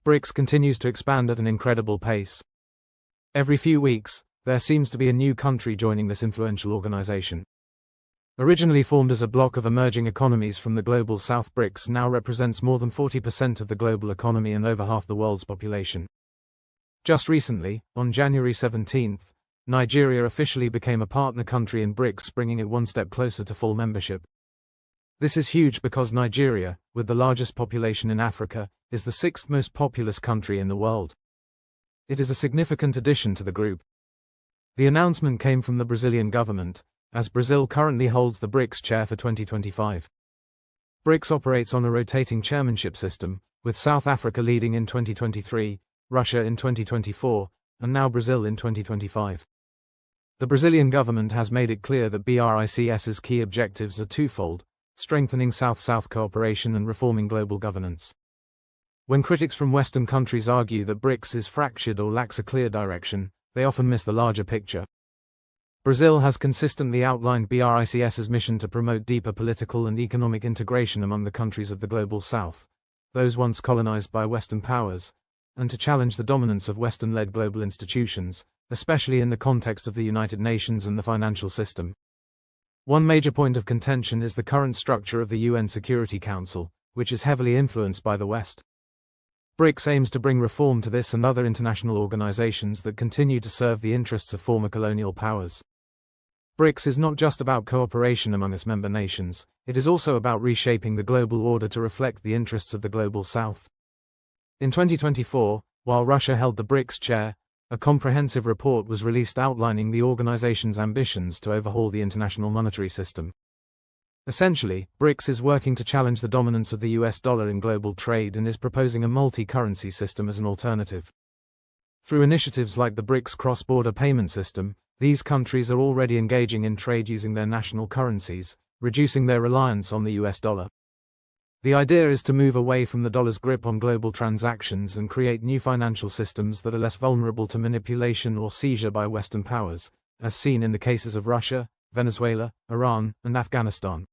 BRICS continues to expand at an incredible pace. Every few weeks, there seems to be a new country joining this influential organization. Originally formed as a bloc of emerging economies from the global south, BRICS now represents more than 40% of the global economy and over half the world's population. Just recently, on January 17th, Nigeria officially became a partner country in BRICS, bringing it one step closer to full membership. This is huge because Nigeria, with the largest population in Africa, is the sixth most populous country in the world. It is a significant addition to the group. The announcement came from the Brazilian government, as Brazil currently holds the BRICS chair for 2025. BRICS operates on a rotating chairmanship system, with South Africa leading in 2023, Russia in 2024, and now Brazil in 2025. The Brazilian government has made it clear that BRICS's key objectives are twofold: strengthening South-South cooperation and reforming global governance. When critics from Western countries argue that BRICS is fractured or lacks a clear direction, they often miss the larger picture. Brazil has consistently outlined BRICS's mission to promote deeper political and economic integration among the countries of the global south, those once colonized by Western powers, and to challenge the dominance of Western-led global institutions, especially in the context of the United Nations and the financial system. One major point of contention is the current structure of the UN Security Council, which is heavily influenced by the West. BRICS aims to bring reform to this and other international organizations that continue to serve the interests of former colonial powers. BRICS is not just about cooperation among its member nations, it is also about reshaping the global order to reflect the interests of the global south. In 2024, while Russia held the BRICS chair, a comprehensive report was released outlining the organization's ambitions to overhaul the international monetary system. Essentially, BRICS is working to challenge the dominance of the US dollar in global trade and is proposing a multi-currency system as an alternative. Through initiatives like the BRICS cross-border payment system, these countries are already engaging in trade using their national currencies, reducing their reliance on the US dollar. The idea is to move away from the dollar's grip on global transactions and create new financial systems that are less vulnerable to manipulation or seizure by Western powers, as seen in the cases of Russia, Venezuela, Iran, and Afghanistan.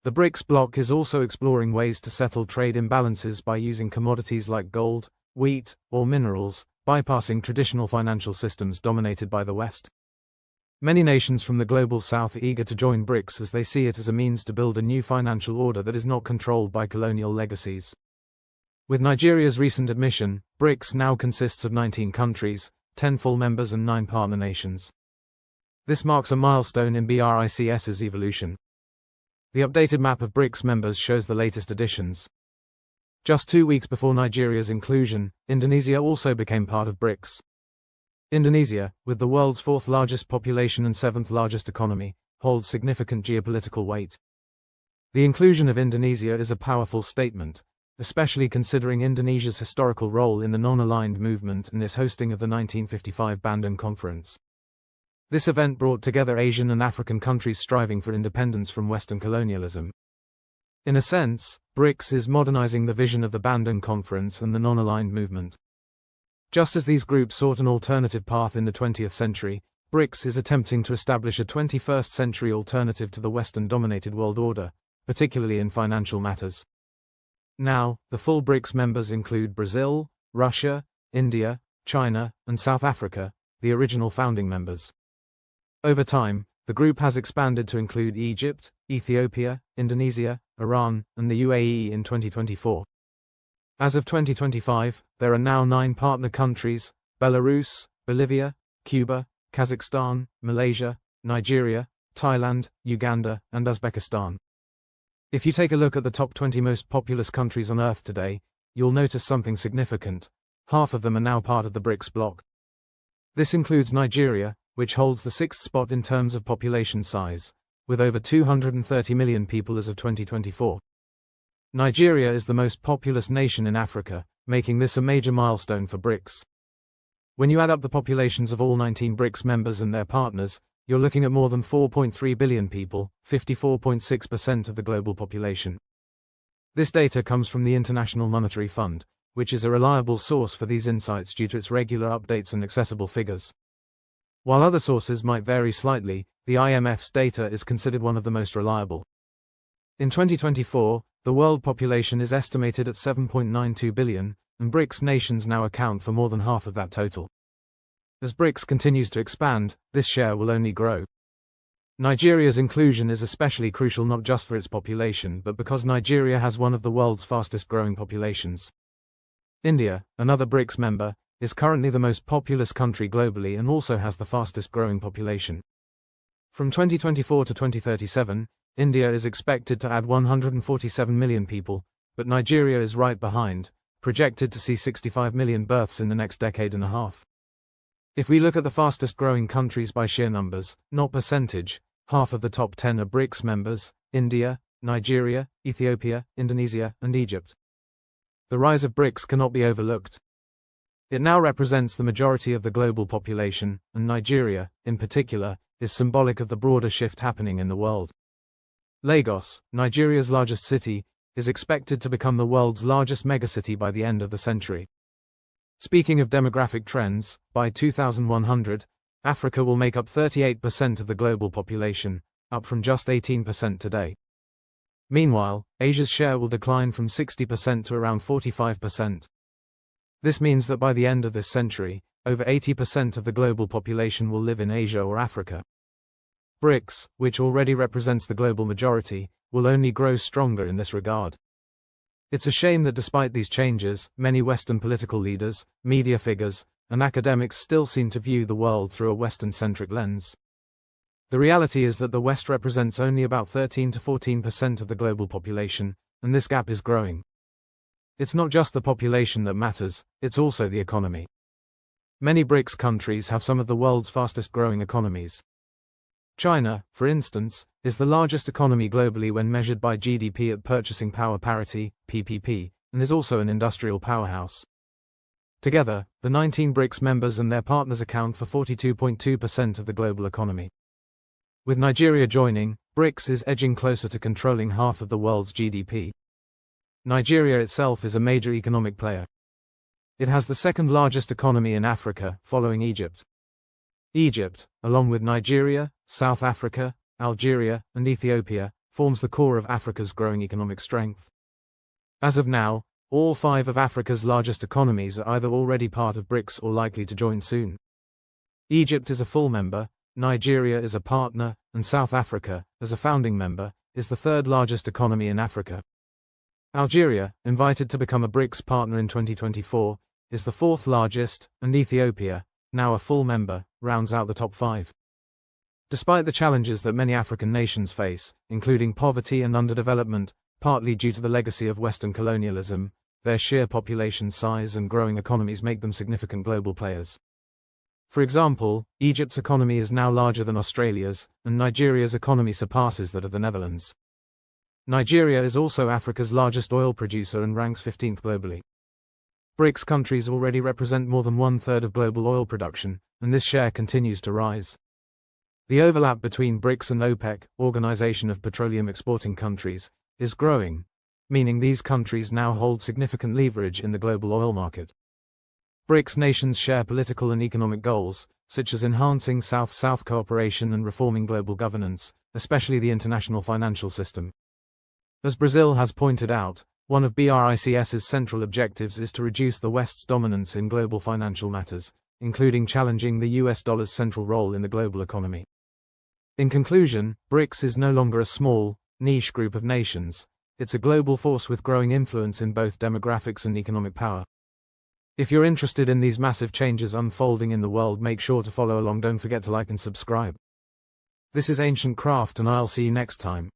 The BRICS bloc is also exploring ways to settle trade imbalances by using commodities like gold, wheat, or minerals, bypassing traditional financial systems dominated by the West. Many nations from the global south are eager to join BRICS as they see it as a means to build a new financial order that is not controlled by colonial legacies. With Nigeria's recent admission, BRICS now consists of 19 countries, 10 full members and 9 partner nations. This marks a milestone in BRICS's evolution. The updated map of BRICS members shows the latest additions. Just 2 weeks before Nigeria's inclusion, Indonesia also became part of BRICS. Indonesia, with the world's 4th largest population and 7th largest economy, holds significant geopolitical weight. The inclusion of Indonesia is a powerful statement, especially considering Indonesia's historical role in the non-aligned movement and its hosting of the 1955 Bandung Conference. This event brought together Asian and African countries striving for independence from Western colonialism. In a sense, BRICS is modernizing the vision of the Bandung Conference and the non-aligned movement. Just as these groups sought an alternative path in the 20th century, BRICS is attempting to establish a 21st century alternative to the Western-dominated world order, particularly in financial matters. Now, the full BRICS members include Brazil, Russia, India, China, and South Africa, the original founding members. Over time, the group has expanded to include Egypt, Ethiopia, Indonesia, Iran, and the UAE in 2024. As of 2025, there are now 9 partner countries: Belarus, Bolivia, Cuba, Kazakhstan, Malaysia, Nigeria, Thailand, Uganda, and Uzbekistan. If you take a look at the top 20 most populous countries on Earth today, you'll notice something significant. Half of them are now part of the BRICS bloc. This includes Nigeria, which holds the 6th spot in terms of population size, with over 230 million people as of 2024. Nigeria is the most populous nation in Africa, making this a major milestone for BRICS. When you add up the populations of all 19 BRICS members and their partners, you're looking at more than 4.3 billion people, 54.6% of the global population. This data comes from the International Monetary Fund, which is a reliable source for these insights due to its regular updates and accessible figures. While other sources might vary slightly, the IMF's data is considered one of the most reliable. In 2024, the world population is estimated at 7.92 billion, and BRICS nations now account for more than half of that total. As BRICS continues to expand, this share will only grow. Nigeria's inclusion is especially crucial not just for its population but because Nigeria has one of the world's fastest growing populations. India, another BRICS member, is currently the most populous country globally and also has the fastest growing population. From 2024 to 2037, India is expected to add 147 million people, but Nigeria is right behind, projected to see 65 million births in the next decade and a half. If we look at the fastest growing countries by sheer numbers, not percentage, half of the top 10 are BRICS members: India, Nigeria, Ethiopia, Indonesia, and Egypt. The rise of BRICS cannot be overlooked. It now represents the majority of the global population, and Nigeria, in particular, is symbolic of the broader shift happening in the world. Lagos, Nigeria's largest city, is expected to become the world's largest megacity by the end of the century. Speaking of demographic trends, by 2100, Africa will make up 38% of the global population, up from just 18% today. Meanwhile, Asia's share will decline from 60% to around 45%. This means that by the end of this century, over 80% of the global population will live in Asia or Africa. BRICS, which already represents the global majority, will only grow stronger in this regard. It's a shame that despite these changes, many Western political leaders, media figures, and academics still seem to view the world through a Western-centric lens. The reality is that the West represents only about 13 to 14% of the global population, and this gap is growing. It's not just the population that matters, it's also the economy. Many BRICS countries have some of the world's fastest growing economies. China, for instance, is the largest economy globally when measured by GDP at purchasing power parity, PPP, and is also an industrial powerhouse. Together, the 19 BRICS members and their partners account for 42.2% of the global economy. With Nigeria joining, BRICS is edging closer to controlling half of the world's GDP. Nigeria itself is a major economic player. It has the second largest economy in Africa, following Egypt. Egypt, along with Nigeria, South Africa, Algeria, and Ethiopia, forms the core of Africa's growing economic strength. As of now, all 5 of Africa's largest economies are either already part of BRICS or likely to join soon. Egypt is a full member, Nigeria is a partner, and South Africa, as a founding member, is the third largest economy in Africa. Algeria, invited to become a BRICS partner in 2024, is the 4th largest, and Ethiopia, now a full member, rounds out the top 5. Despite the challenges that many African nations face, including poverty and underdevelopment, partly due to the legacy of Western colonialism, their sheer population size and growing economies make them significant global players. For example, Egypt's economy is now larger than Australia's, and Nigeria's economy surpasses that of the Netherlands. Nigeria is also Africa's largest oil producer and ranks 15th globally. BRICS countries already represent more than 1/3 of global oil production, and this share continues to rise. The overlap between BRICS and OPEC, Organization of Petroleum Exporting Countries, is growing, meaning these countries now hold significant leverage in the global oil market. BRICS nations share political and economic goals, such as enhancing South-South cooperation and reforming global governance, especially the international financial system. As Brazil has pointed out, one of BRICS's central objectives is to reduce the West's dominance in global financial matters, including challenging the US dollar's central role in the global economy. In conclusion, BRICS is no longer a small, niche group of nations, it's a global force with growing influence in both demographics and economic power. If you're interested in these massive changes unfolding in the world, make sure to follow along. Don't forget to like and subscribe. This is Ancient Craft, and I'll see you next time.